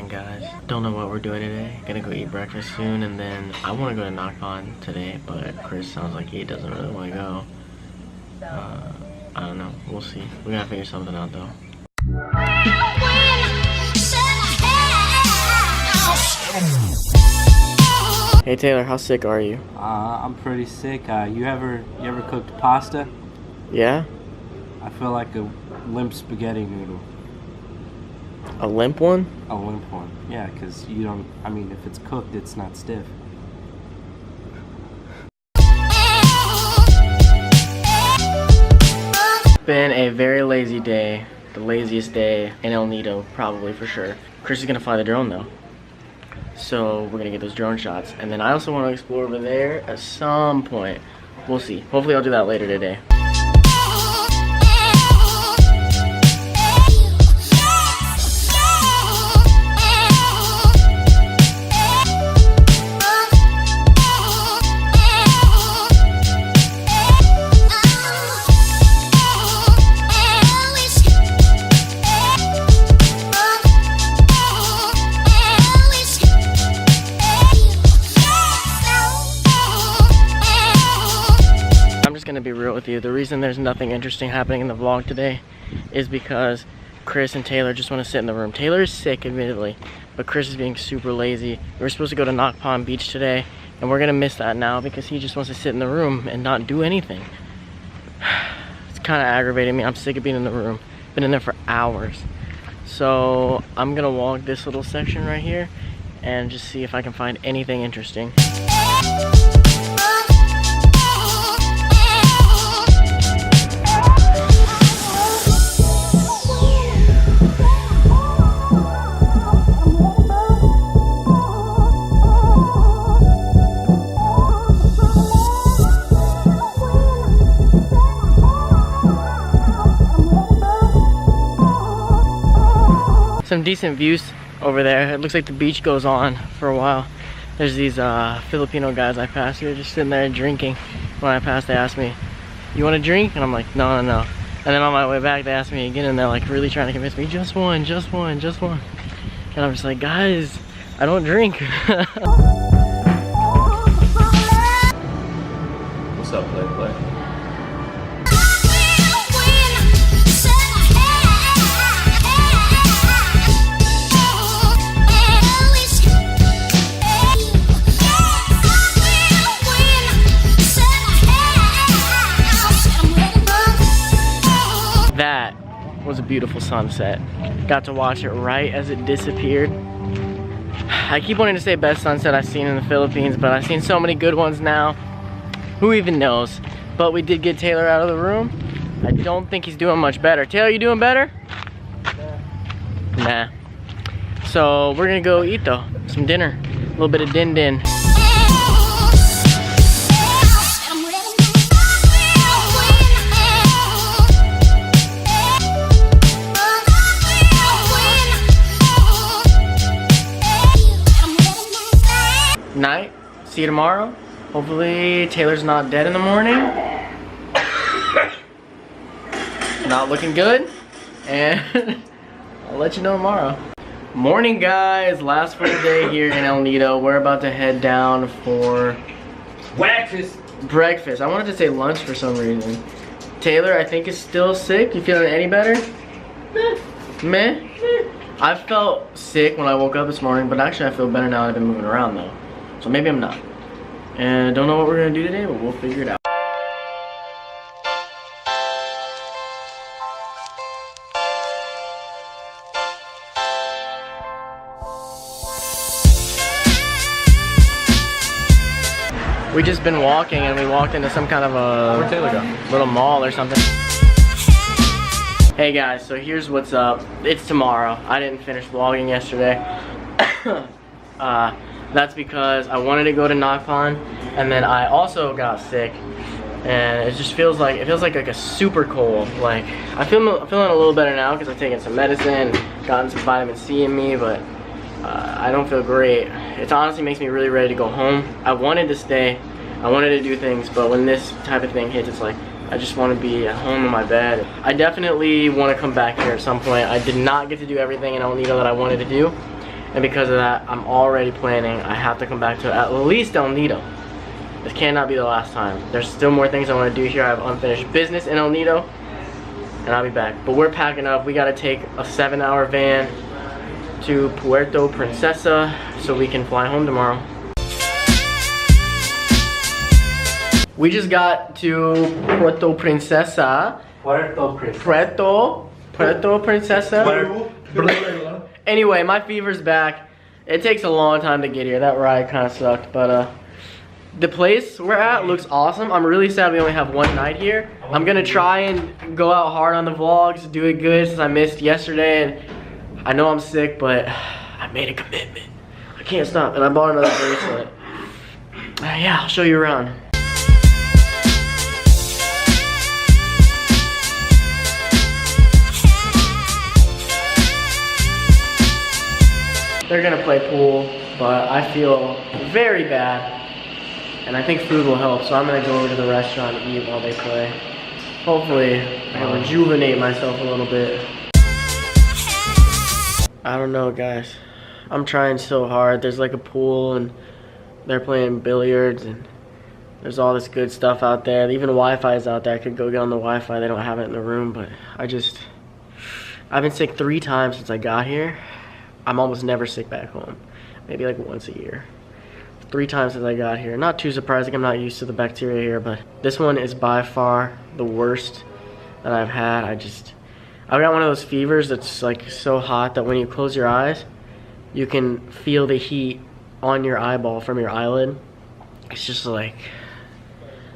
morning, guys. Don't know what we're doing today. Gonna go eat breakfast soon, and then I want to go to Knock Pond today, but Chris sounds like he doesn't really want to go. I don't know. We'll see. We gotta figure something out though. Hey Taylor, how sick are you? I'm pretty sick. You ever cooked pasta? Yeah? I feel like a limp spaghetti noodle. A limp one? A limp one. Yeah, because you don't, I mean, if it's cooked, it's not stiff. Been a very lazy day. The laziest day in El Nido, probably for sure. Chris is gonna fly the drone though. So we're gonna get those drone shots. And then I also want to explore over there at some point. We'll see. Hopefully I'll do that later today. Gonna be real with you. The reason there's nothing interesting happening in the vlog today is because Chris and Taylor just want to sit in the room. Taylor is sick, admittedly, but Chris is being super lazy. We were supposed to go to Knock Pond Beach today, and we're gonna miss that now because he just wants to sit in the room and not do anything. It's kind of aggravating me. I'm sick of being in the room. Been in there for hours. So I'm gonna walk this little section right here and just see if I can find anything interesting. Some decent views over there. It looks like the beach goes on for a while. There's these Filipino guys I passed who are just sitting there drinking. When I passed, they asked me, "You want a drink?" And I'm like, no, no, no. And then on my way back, they asked me again, and they're like really trying to convince me, just one, just one, just one. And I'm just like, guys, I don't drink. What's up, play? That was a beautiful sunset. Got to watch it right as it disappeared. I keep wanting to say best sunset I've seen in the Philippines, but I've seen so many good ones now. Who even knows? But we did get Taylor out of the room. I don't think he's doing much better. Taylor, you doing better? Nah. So we're gonna go eat though. Some dinner. A little bit of din-din. Night. See you tomorrow. Hopefully Taylor's not dead in the morning. Not looking good. And I'll let you know tomorrow. Morning, guys. Last full day here in El Nido. We're about to head down for breakfast. I wanted to say lunch for some reason. Taylor, I think, is still sick. You feeling any better? Meh? I felt sick when I woke up this morning, but actually I feel better now that I've been moving around though. So maybe I'm not. And don't know what we're gonna do today, but we'll figure it out. We just been walking and we walked into some kind of a little mall or something. Hey guys, so here's what's up. It's tomorrow. I didn't finish vlogging yesterday. That's because I wanted to go to Knock Pond, and then I also got sick, and it just feels like a super cold. Like I'm feeling a little better now because I've taken some medicine, gotten some vitamin C in me, but I don't feel great. It honestly makes me really ready to go home. I wanted to stay, I wanted to do things, but when this type of thing hits, it's like I just want to be at home in my bed. I definitely want to come back here at some point. I did not get to do everything in El Nido that I wanted to do. And because of that, I'm already planning. I have to come back to at least El Nido. This cannot be the last time. There's still more things I want to do here. I have unfinished business in El Nido, and I'll be back. But we're packing up. We got to take a 7-hour van to Puerto Princesa so we can fly home tomorrow. We just got to Puerto Princesa. Puerto Princesa. Anyway, my fever's back. It takes a long time to get here. That ride kind of sucked, but the place we're at looks awesome. I'm really sad we only have one night here. I'm gonna try and go out hard on the vlogs, do it good since I missed yesterday, and I know I'm sick, but I made a commitment. I can't stop, and I bought another bracelet. Yeah, I'll show you around. They're gonna play pool, but I feel very bad. And I think food will help, so I'm gonna go over to the restaurant and eat while they play. Hopefully, I can rejuvenate myself a little bit. I don't know, guys. I'm trying so hard. There's like a pool, and they're playing billiards, and there's all this good stuff out there. Even Wi-Fi is out there. I could go get on the Wi-Fi. They don't have it in the room, but I've been sick 3 times since I got here. I'm almost never sick back home. Maybe like once a year. 3 times since I got here. Not too surprising, I'm not used to the bacteria here, but this one is by far the worst that I've had. I've got one of those fevers that's like so hot that when you close your eyes, you can feel the heat on your eyeball from your eyelid. It's just like,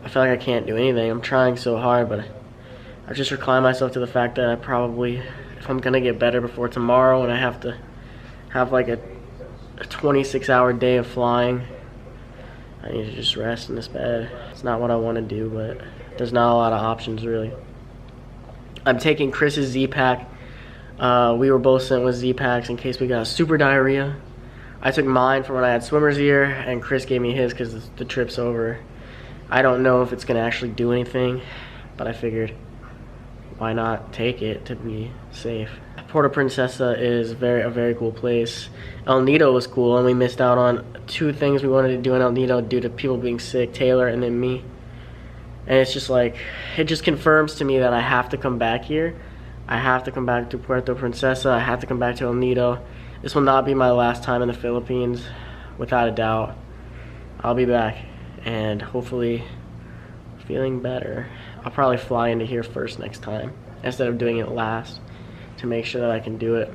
I feel like I can't do anything. I'm trying so hard, but I just recline myself to the fact that I probably, if I'm gonna get better before tomorrow and I have to have like a 26-hour day of flying, I need to just rest in this bed. It's not what I want to do, but there's not a lot of options really. I'm taking Chris's Z-Pack. We were both sent with Z-Packs in case we got super diarrhea. I took mine for when I had swimmer's ear, and Chris gave me his because the trip's over. I don't know if it's gonna actually do anything, but I figured why not take it to be safe. Puerto Princesa is a very cool place. El Nido was cool, and we missed out on 2 things we wanted to do in El Nido due to people being sick, Taylor and then me. And it's just like, it just confirms to me that I have to come back here. I have to come back to Puerto Princesa. I have to come back to El Nido. This will not be my last time in the Philippines, without a doubt. I'll be back, and hopefully feeling better. I'll probably fly into here first next time, instead of doing it last, to make sure that I can do it.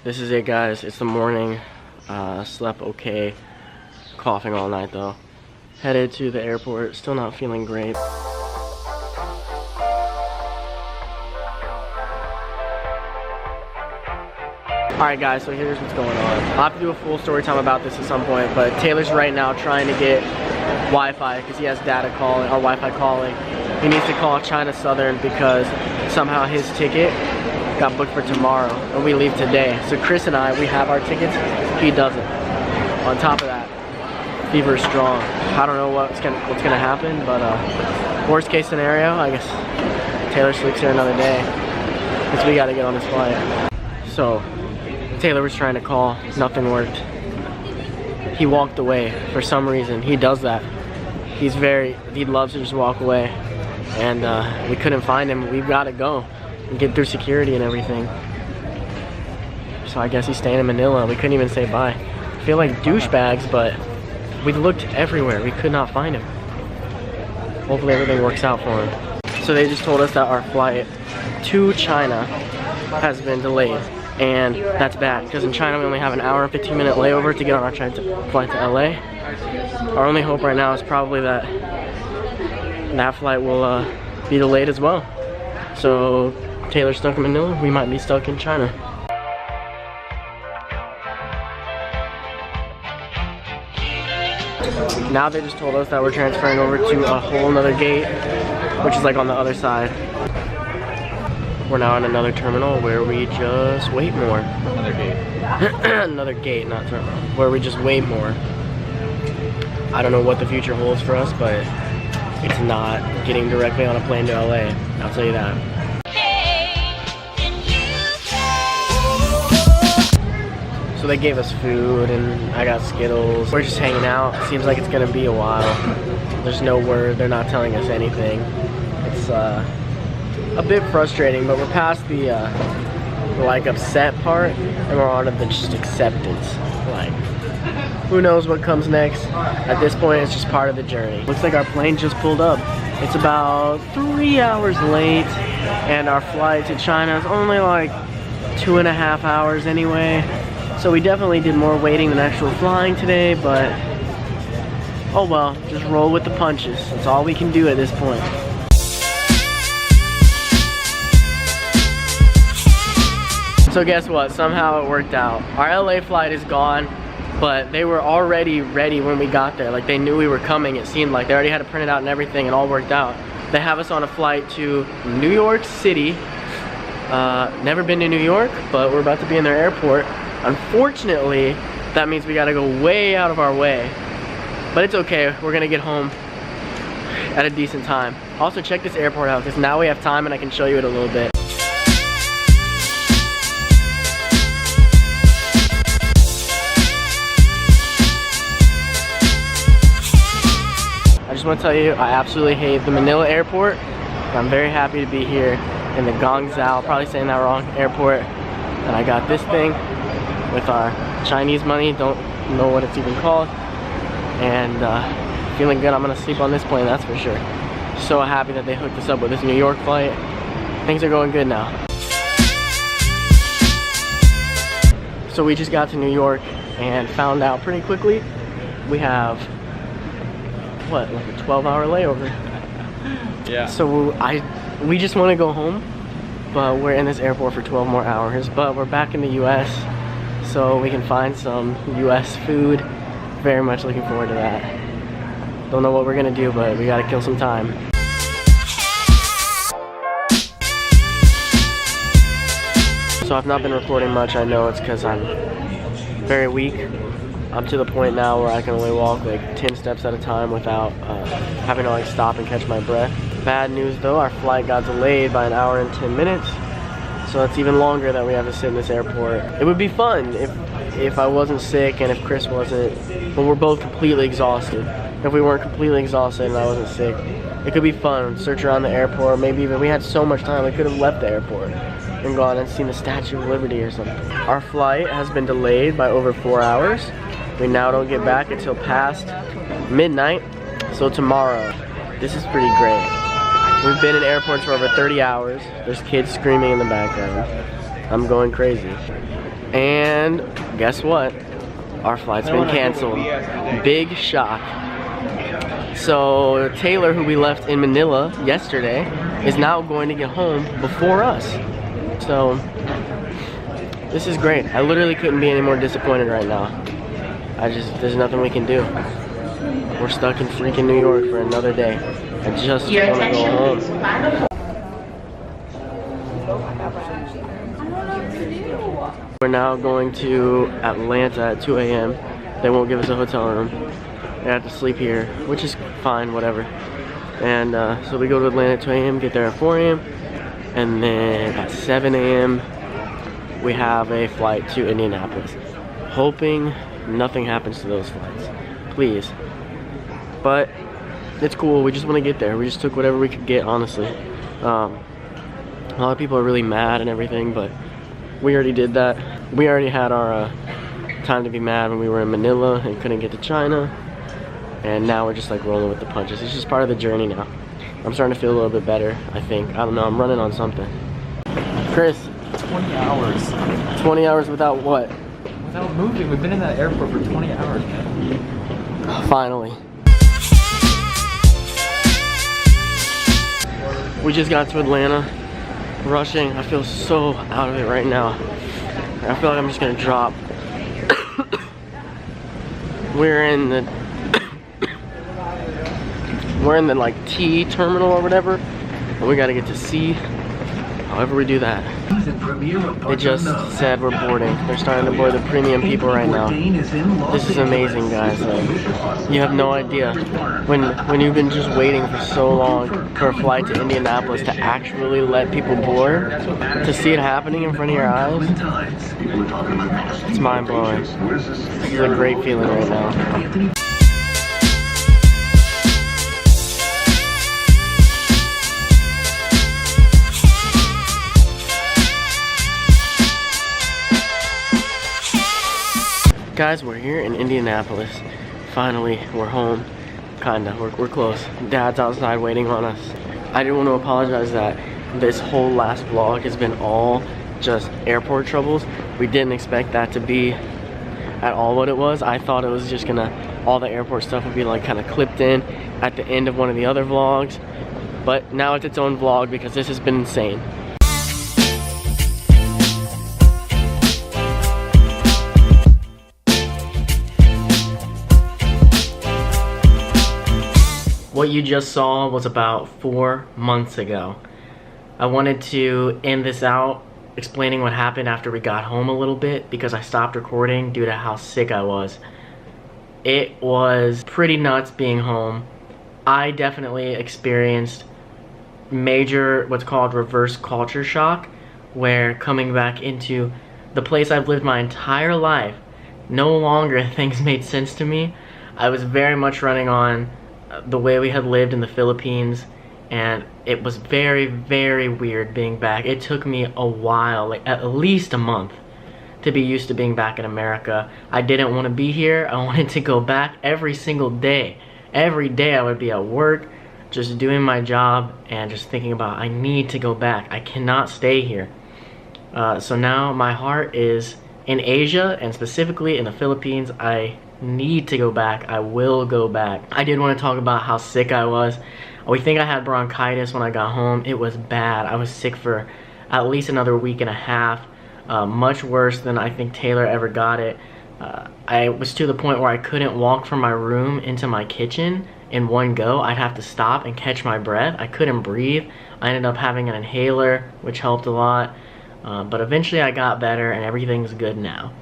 This is it, guys. It's the morning. Slept okay. Coughing all night though. Headed to the airport. Still not feeling great. Alright guys, so here's what's going on. I'll have to do a full story time about this at some point, but Taylor's right now trying to get Wi-Fi because he has data calling, or Wi-Fi calling. He needs to call China Southern because somehow his ticket got booked for tomorrow, and we leave today. So Chris and I, we have our tickets, he doesn't. On top of that, fever is strong. I don't know what's gonna happen, but worst case scenario, I guess Taylor sleeps here another day, because we gotta get on this flight. So Taylor was trying to call, nothing worked. He walked away for some reason. He does that. He loves to just walk away, and we couldn't find him. We've got to go and get through security and everything. So I guess he's staying in Manila. We couldn't even say bye. I feel like douchebags, but we looked everywhere. We could not find him. Hopefully everything works out for him. So they just told us that our flight to China has been delayed. And that's bad, because in China we only have an hour and 15-minute layover to get on our flight to LA. Our only hope right now is probably that that flight will be delayed as well. So Taylor's stuck in Manila, we might be stuck in China. Now they just told us that we're transferring over to a whole nother gate. which is like on the other side. We're now in another terminal where we just wait more. Another gate. Another gate, not terminal. Where we just wait more. I don't know what the future holds for us, but it's not getting directly on a plane to LA. I'll tell you that. So they gave us food and I got Skittles. We're just hanging out. Seems like it's gonna be a while. There's no word, they're not telling us anything. It's a bit frustrating, but we're past the like upset part and we're on to the just acceptance. Like, who knows what comes next? At this point, it's just part of the journey. Looks like our plane just pulled up. It's about 3 hours late and our flight to China is only like 2.5 hours anyway. So we definitely did more waiting than actual flying today, but oh well, just roll with the punches. That's all we can do at this point. So guess what? Somehow it worked out. Our LA flight is gone, but they were already ready when we got there. Like, they knew we were coming, it seemed like. They already had it printed out and everything, and all worked out. They have us on a flight to New York City. Never been to New York, but we're about to be in their airport. Unfortunately, that means we gotta go way out of our way. But it's okay, we're gonna get home at a decent time. Also, check this airport out, because now we have time and I can show you it a little bit. I just want to tell you, I absolutely hate the Manila airport. But I'm very happy to be here in the Guangzhou, probably saying that wrong, airport. And I got this thing with our Chinese money, don't know what it's even called. And feeling good, I'm gonna sleep on this plane, that's for sure. So happy that they hooked us up with this New York flight. Things are going good now. So we just got to New York and found out pretty quickly we have, what, like a 12-hour layover. Yeah. So we just want to go home, but we're in this airport for 12 more hours. But we're back in the US, so we can find some US food. Very much looking forward to that. Don't know what we're gonna do, but we gotta kill some time. So I've not been recording much. I know it's because I'm very weak. I'm to the point now where I can only walk like 10 steps at a time without having to like stop and catch my breath. Bad news though, our flight got delayed by 1 hour and 10 minutes. So it's even longer that we have to sit in this airport. It would be fun if I wasn't sick and if Chris wasn't, but we're both completely exhausted. If we weren't completely exhausted and I wasn't sick, it could be fun. Search around the airport, maybe even, we had so much time, we could have left the airport and gone and seen the Statue of Liberty or something. Our flight has been delayed by over 4 hours. We now don't get back until past midnight, so tomorrow. This is pretty great. We've been in airports for over 30 hours. There's kids screaming in the background. I'm going crazy. And guess what? Our flight's been canceled. Big shock. So Taylor, who we left in Manila yesterday, is now going to get home before us. So this is great. I literally couldn't be any more disappointed right now. There's nothing we can do. We're stuck in freaking New York for another day. I just want to go home. We're now going to Atlanta at 2 a.m. They won't give us a hotel room. We have to sleep here, which is fine, whatever. And so we go to Atlanta at 2 a.m., get there at 4 a.m. And then at 7 a.m. we have a flight to Indianapolis. Hoping nothing happens to those flights, please. But it's cool, we just want to get there. We just took whatever we could get, honestly. A lot of people are really mad and everything, but we already did that. We already had our time to be mad when we were in Manila and couldn't get to China, and now we're just like rolling with the punches. It's just part of the journey now. I'm starting to feel a little bit better, I think. I don't know, I'm running on something. Chris. 20 hours. 20 hours without what? Without moving. We've been in that airport for 20 hours, man. Finally. We just got to Atlanta. Rushing. I feel so out of it right now. I feel like I'm just gonna drop. We're in the like T terminal or whatever. and we gotta get to C. However we do that. They just said we're boarding. They're starting to board the premium people right now. This is amazing, guys. Like, you have no idea. When you've been just waiting for so long for a flight to Indianapolis to actually let people board, to see it happening in front of your eyes, it's mind-blowing. This is a great feeling right now. Guys, we're here in Indianapolis. Finally, we're home. Kinda, we're close. Dad's outside waiting on us. I do want to apologize that this whole last vlog has been all just airport troubles. We didn't expect that to be at all what it was. I thought it was just all the airport stuff would be like kind of clipped in at the end of one of the other vlogs. But now it's its own vlog because this has been insane. What you just saw was about 4 months ago. I wanted to end this out explaining what happened after we got home a little bit because I stopped recording due to how sick I was. It was pretty nuts being home. I definitely experienced major what's called reverse culture shock, where coming back into the place I've lived my entire life, no longer things made sense to me. I was very much running on the way we had lived in the Philippines, and it was very, very weird being back. It took me a while, like at least a month, to be used to being back in America. I didn't want to be here. I wanted to go back every single day. Every day I would be at work, just doing my job and just thinking about, I need to go back. I cannot stay here. So now my heart is in Asia, and specifically in the Philippines. I need to go back. I will go back. I did want to talk about how sick I was. We think I had bronchitis when I got home. It was bad. I was sick for at least another week and a half. Much worse than I think Taylor ever got it. I was to the point where I couldn't walk from my room into my kitchen in one go. I'd have to stop and catch my breath. I couldn't breathe. I ended up having an inhaler, which helped a lot. But eventually I got better and everything's good now.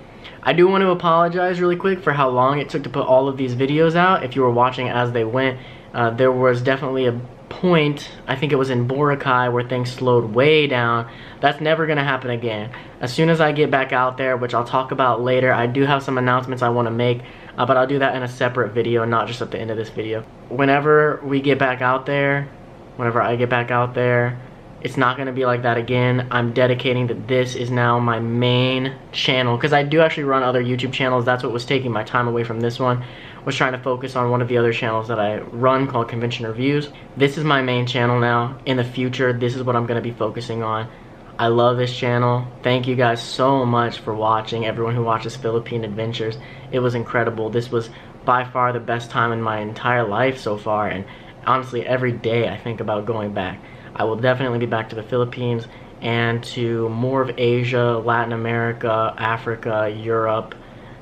I do want to apologize really quick for how long it took to put all of these videos out. If you were watching as they went, there was definitely a point, I think it was in Boracay, where things slowed way down. That's never going to happen again. As soon as I get back out there, which I'll talk about later, I do have some announcements I want to make, but I'll do that in a separate video, not just at the end of this video. Whenever we get back out there, whenever I get back out there, it's not going to be like that again. I'm dedicating that this is now my main channel, because I do actually run other YouTube channels. That's what was taking my time away from this one, was trying to focus on one of the other channels that I run called Convention Reviews. This is my main channel now. In the future, this is what I'm going to be focusing on. I love this channel. Thank you guys so much for watching, everyone who watches Philippine Adventures. It was incredible. This was by far the best time in my entire life so far, and honestly, every day I think about going back. I will definitely be back to the Philippines and to more of Asia, Latin America, Africa, Europe.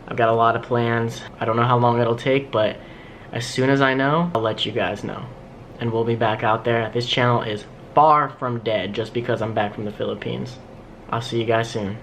I've got a lot of plans. I don't know how long it'll take, but as soon as I know, I'll let you guys know. And we'll be back out there. This channel is far from dead just because I'm back from the Philippines. I'll see you guys soon.